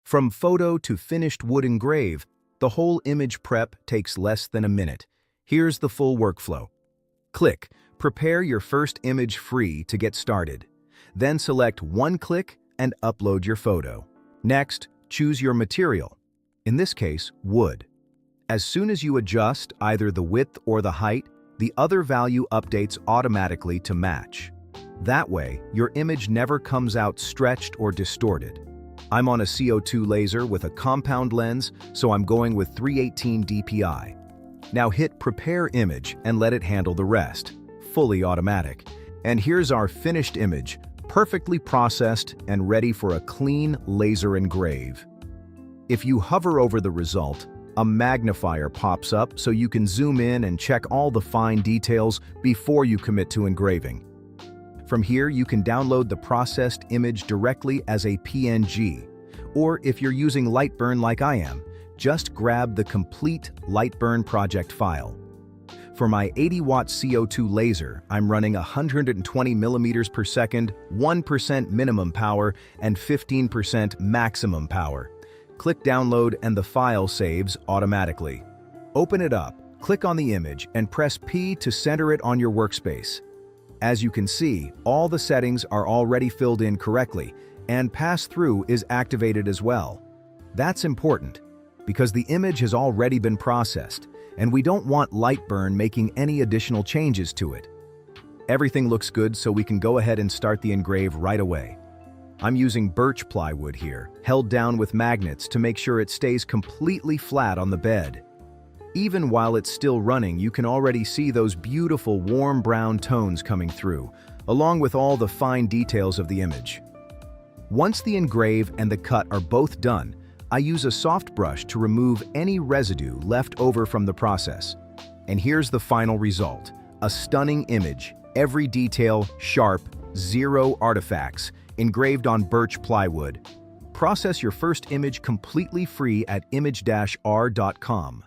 From photo to finished wood engrave, the whole image prep takes less than a minute. Here's the full workflow. Click Prepare your first image free to get started. Then select one click and upload your photo. Next, choose your material, in this case, wood. As soon as you adjust either the width or the height, the other value updates automatically to match. That way, your image never comes out stretched or distorted. I'm on a CO2 laser with a compound lens, so I'm going with 318 dpi. Now hit Prepare Image and let it handle the rest. Fully automatic. And here's our finished image, perfectly processed and ready for a clean laser engrave. If you hover over the result, a magnifier pops up so you can zoom in and check all the fine details before you commit to engraving. From here, you can download the processed image directly as a PNG, or if you're using LightBurn like I am, just grab the complete LightBurn project file. For my 80-watt CO2 laser, I'm running 120 millimeters per second, 1% minimum power, and 15% maximum power. Click Download and the file saves automatically. Open it up, click on the image, and press P to center it on your workspace. As you can see, all the settings are already filled in correctly, and pass-through is activated as well. That's important, because the image has already been processed, and we don't want LightBurn making any additional changes to it. Everything looks good, so we can go ahead and start the engrave right away. I'm using birch plywood here, held down with magnets to make sure it stays completely flat on the bed. Even while it's still running, you can already see those beautiful warm brown tones coming through, along with all the fine details of the image. Once the engrave and the cut are both done, I use a soft brush to remove any residue left over from the process. And here's the final result, a stunning image, every detail sharp, zero artifacts, engraved on birch plywood. Process your first image completely free at imag-r.com.